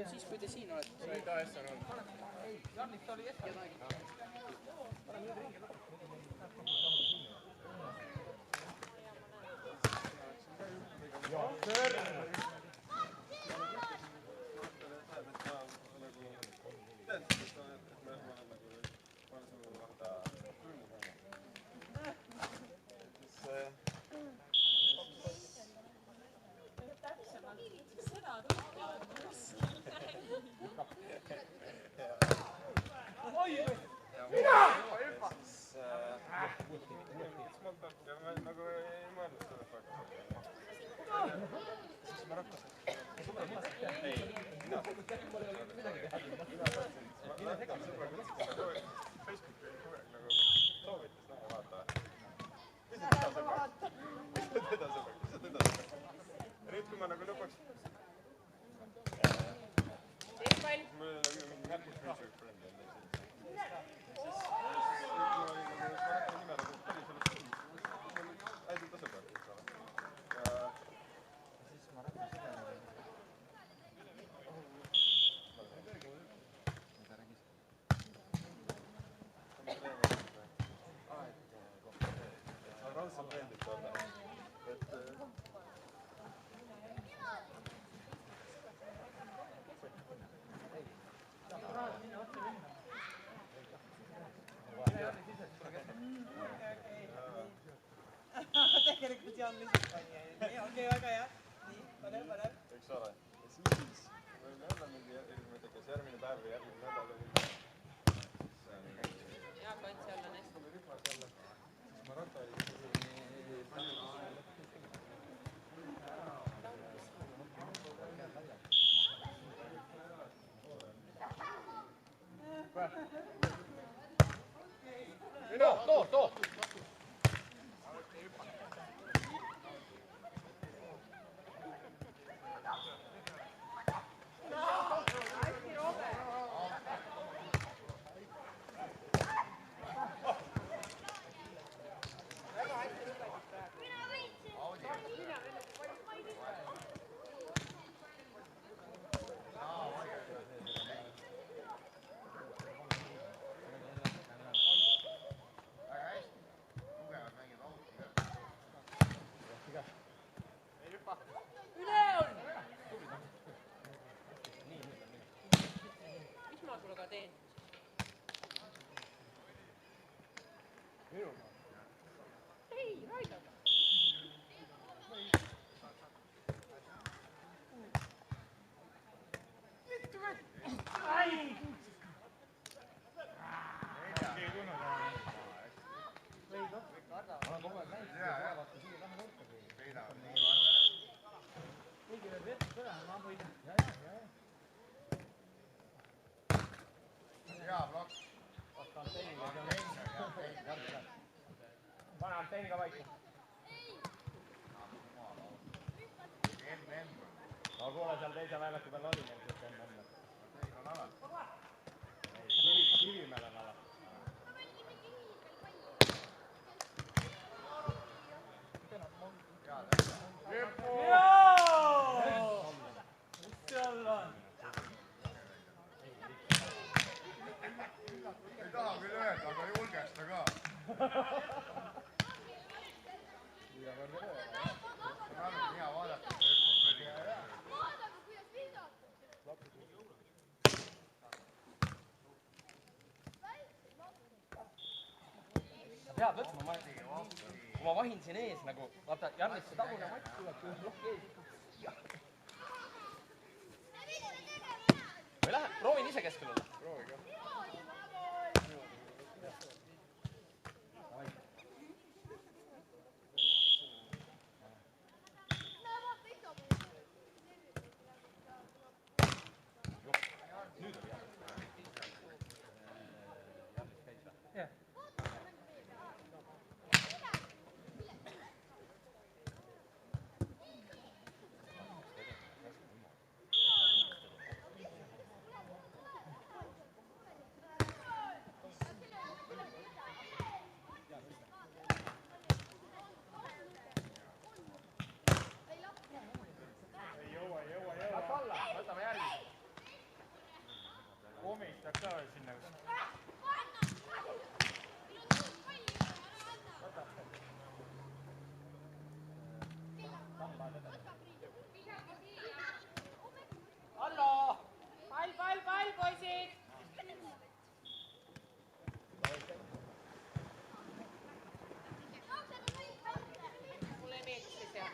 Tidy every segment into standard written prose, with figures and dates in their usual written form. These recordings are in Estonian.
Siis kui te siin olete. See oli ta S on olnud. Jarnik oli S. Tegelikult Jan lihtsalt pani. Nii, okei, väga hea. Nii, panev. Eks ole. Ja siis võime jälle mingi järgmine päev või järgmine nädal oli. Ja, kants jälle näst. Ma ratta oli. Too! Pane antenniga vaiku. No kuule, seal teise väljaku peal oli meil kõik enne. Teil on alal. Kivimäel on alal. Joo! Mis seal on? Ei taha küll öelda, aga julgesta ka. On olnud hea vaadata, et ta hüppab kõrgele. pead võtma, kui ma vahin siin ees nagu, vaata, Jannis see tagune matt tuleb, kui plokk ees. Või lähe, proovin ise keskel olla. Proovi ka. Komistad ka veel sinna. Hallo! Pall, poisid! Mulle ei meeldi see seal.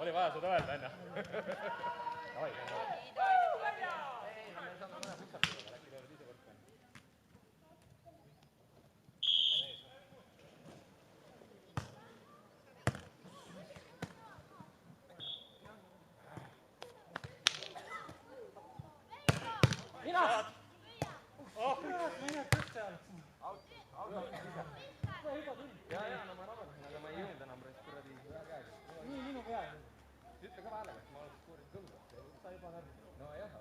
Oli vaja seda öelda, enne. Mina! Ja, no ma rabasin, aga ma ei jõudnud enam kuradi hea käega. Nii minu peal. Ütle ka vahele, kas ma olen suurid kõlbad. Sa juba näed. No jah.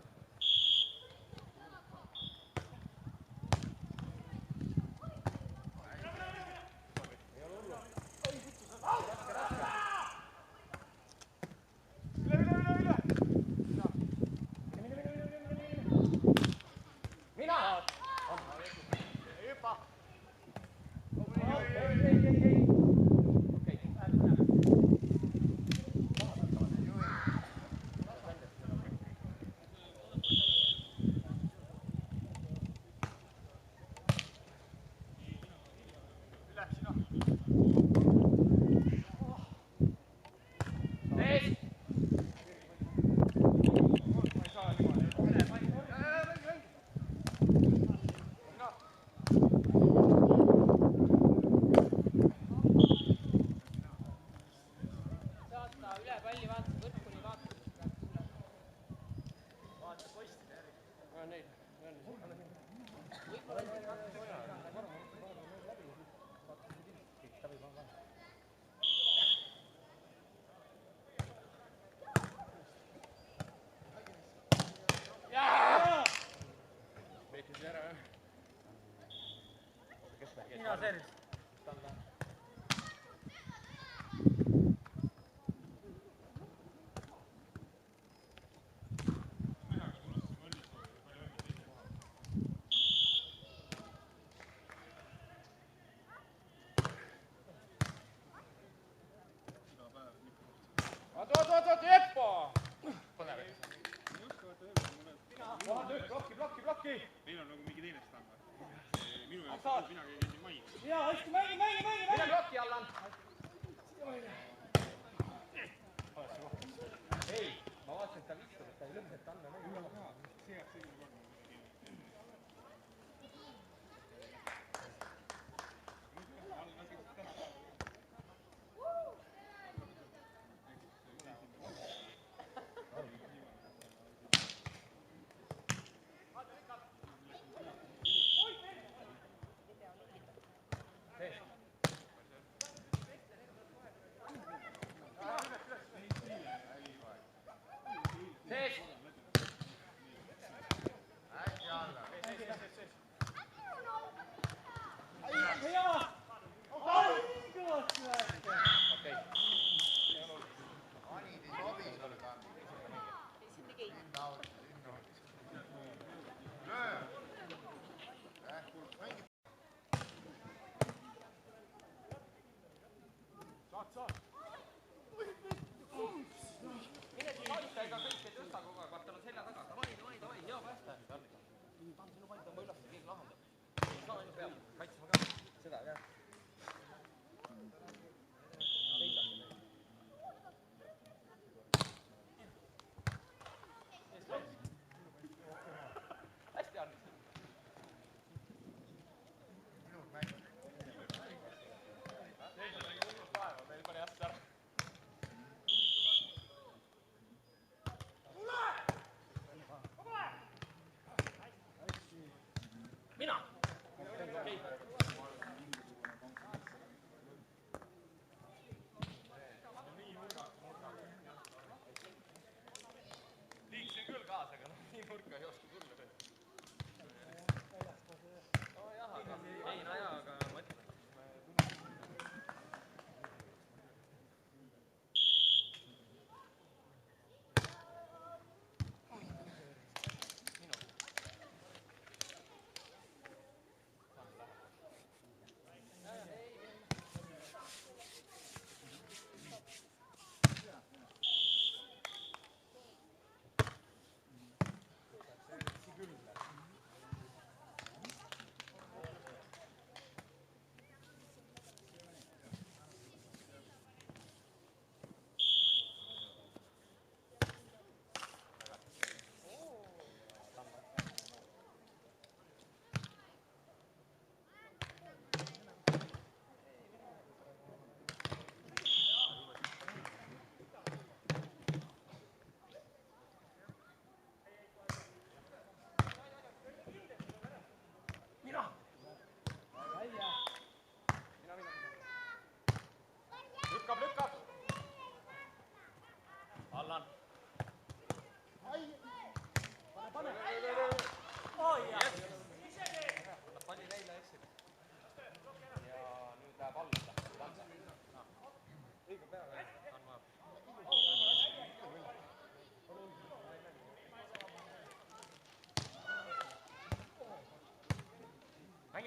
Mina servis. kohatükk, plokki! Neil on nagu mingi teine standard. Minu jaoks on mina keegi siin maininud. jaa, hästi, mängi! mine plokki, Allan! ei, ma vaatasin, et ta vistab, et ta ei lõpeta, et Anne mängi üle. See jääb selline kord. Mine siis aita, ega kõik ei tõsta kogu aeg, vaata, on selja taga. Davai, hea päästa. Tahan sinu palli tõmba üles, keegi lahendab. Saa ainult peab, kaitsema ka. Seda ka. Hästi, Arne. Meil pani hästi ära. Mina! Liiksin küll kaasa, aga nii nurka ei oska tulla. Nojah, aga ei, naja, aga mõtle. Lükkab! Allan! Pane! Yes. Võtab palli neile eksib. Ja nüüd läheb alla. Õige peale.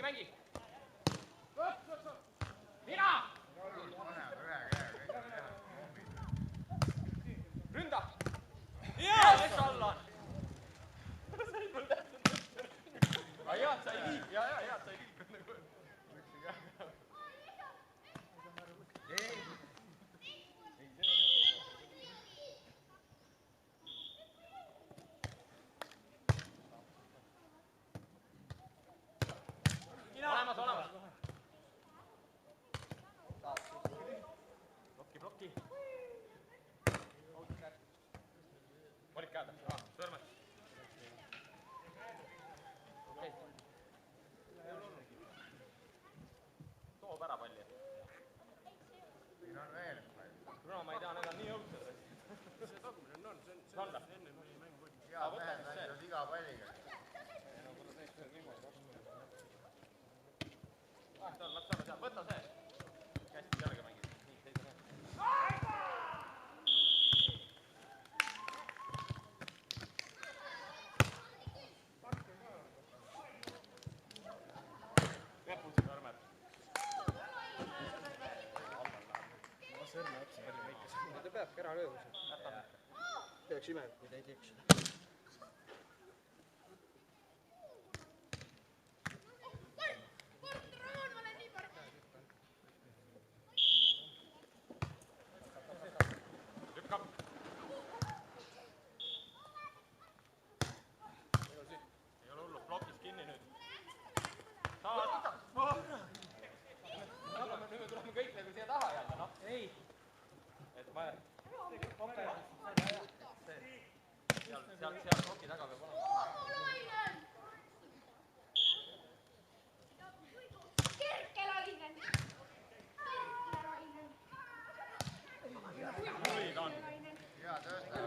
Mängi! Mina! Ründa! Jaa! Yes, Allan! Head sai liik! Head sai liik! Olemas! Plokki! Olid käed? Sõrmed. Toob ära palli. Siin on veel. Bruno, ma ei tea, need on nii õudsed. See tagumine on, see on enne oli mängu. Hea mehed mängivad iga palliga. Las olla seal, võta see. Hästi sellega mängid. Nii, teise mees. Reputsi sõrmed. Sõrme otsa palju väikese. Ta peabki ära lööma. Jätame. Teeks ime, kui ta ei teeks seda. küll siia taha jääda, noh. ei. Et ma... Seal koki taga peab olema. Kerkelainen. Hea tööstaja.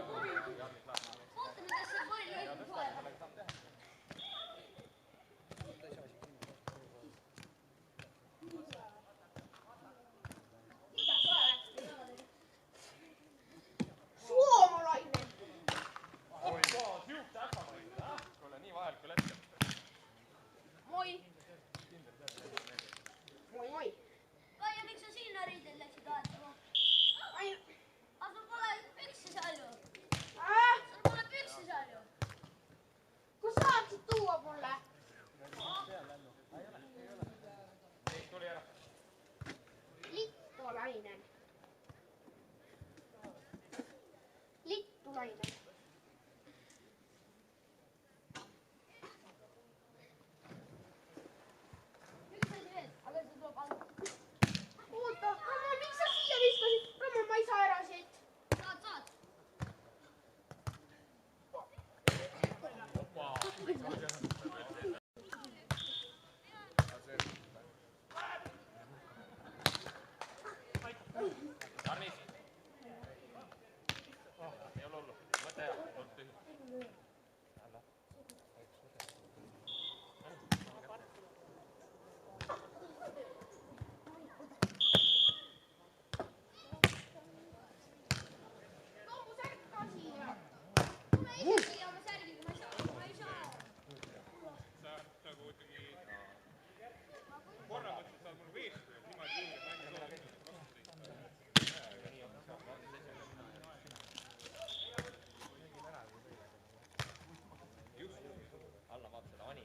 Vaata, mida see pall õigel poel. Suomalainen. Kuule, nii vajalikul hetkel. Moi. Moi, moi. Kaia, miks sa sinna riidel läksid vaatama? Aga sul pole püksi seal ju. Sul pole püksi seal ju. Kas saaksid tuua mulle? Ei, tuli ära. Littulainen. Littulainen. Oota, Ramo, miks sa siia viskasid? Ramo, ma ei saa ära siit. Saad. Arnis. Ei ole hullu. Mõtle hea. Olnud tühi. Jälle. Too mu särk ka siia. Tule ise siia oma särgiga, ma ei saa. Sa nagu ikkagi korra mõtled, saad mul veest või niimoodi julged mängida soovida. Alla vaata seda ani.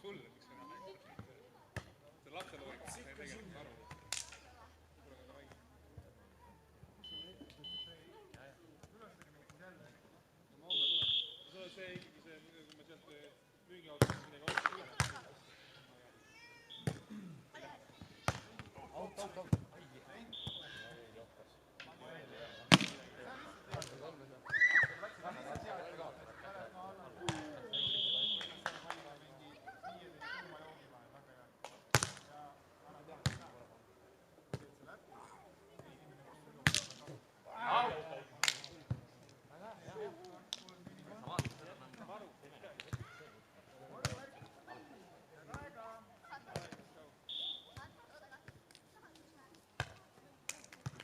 Sul, miks sa näed? See lapseloogika, sa ei tegelikult aru. See on see ikkagi see, kui me sealt müügiautust midagi otsa üle.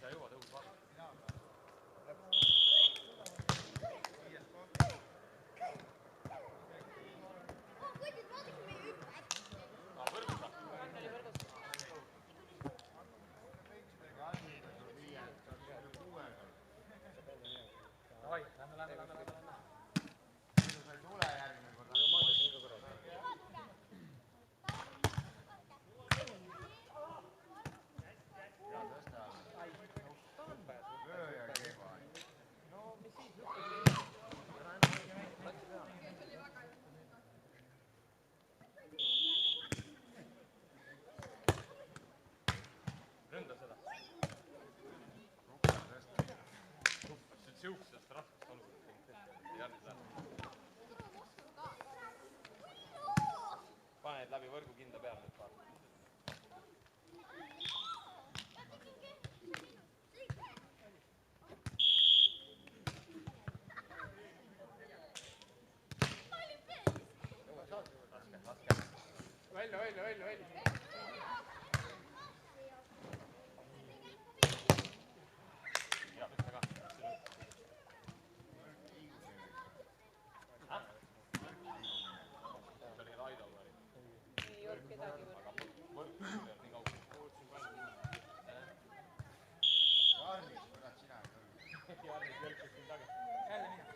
Sa jõuad õhus vaadata. Võrguta. Davai, lähme. Sa ei tule järgmine kord. Hea tööstaja. Löö ja keeba. Ründa seda. Siuksest raskest olukorrast. Järgmine läheb. Paned läbi võrgu kinda peale nüüd paar. Raske. Välja. Ja, pista ka. See oli Raido või? Ei olnud kedagi või? Aga võrk oli nii kaugel. Arnis, kurat sina ei kõrge. Jarnis jälgis siin taga. Jälle mina.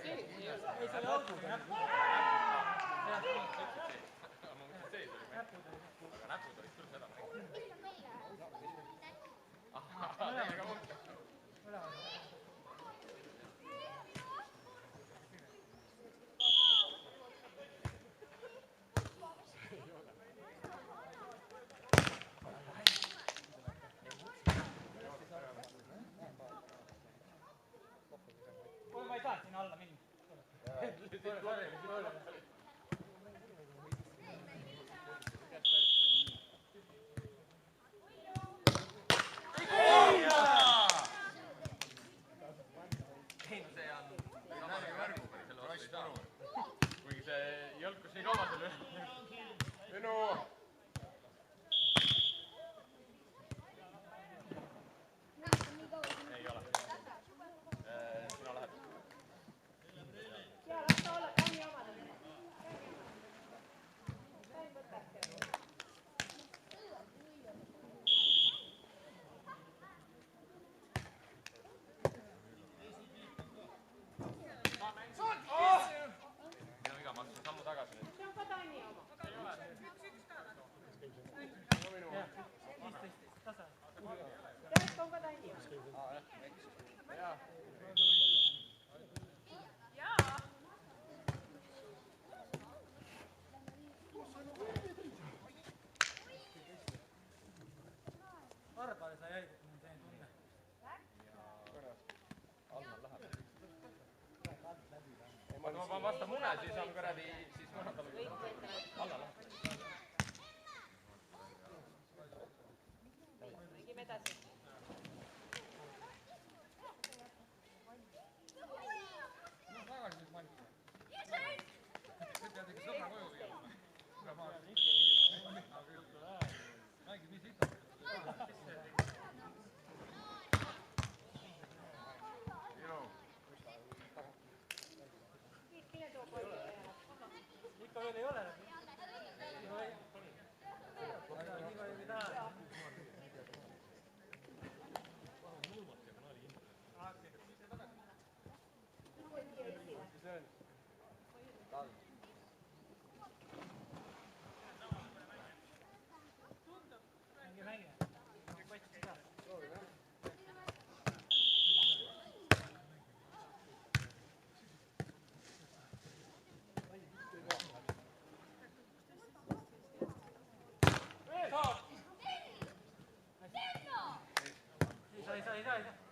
sees ei ole. ei, see oli ausalt näppu. ma mõtlesin, et sees oli mäng. Aga näpud olid küll seda mängu. ahah, teine ka mõtleb. kuule, ma ei saanud sinna alla minna. ei no see on samagi värguga, selle vastu ei saa. kuigi see jõlkus nii kaua selle üle. Minu. ei ole. sina lähed. ja las ta olla, ta on nii omane. ta ei võta äkki. minu viga, ma astun sammu tagasi nüüd. see on ka Tanni oma. tegelikult on ka Tanni oma. Varbale sa jäid, et mul on selline tunne. kui ma panen vastu mune, siis on kuradi, siis muna tuleb alla läheb. Mängime edasi. tagasi nüüd mann. nüüd pead ikka sõbra koju viima. mängib nii sitalt. Mine too palli. ikka veel ei ole. nii palju ei taha. mängi. Patsi ka. ei saa.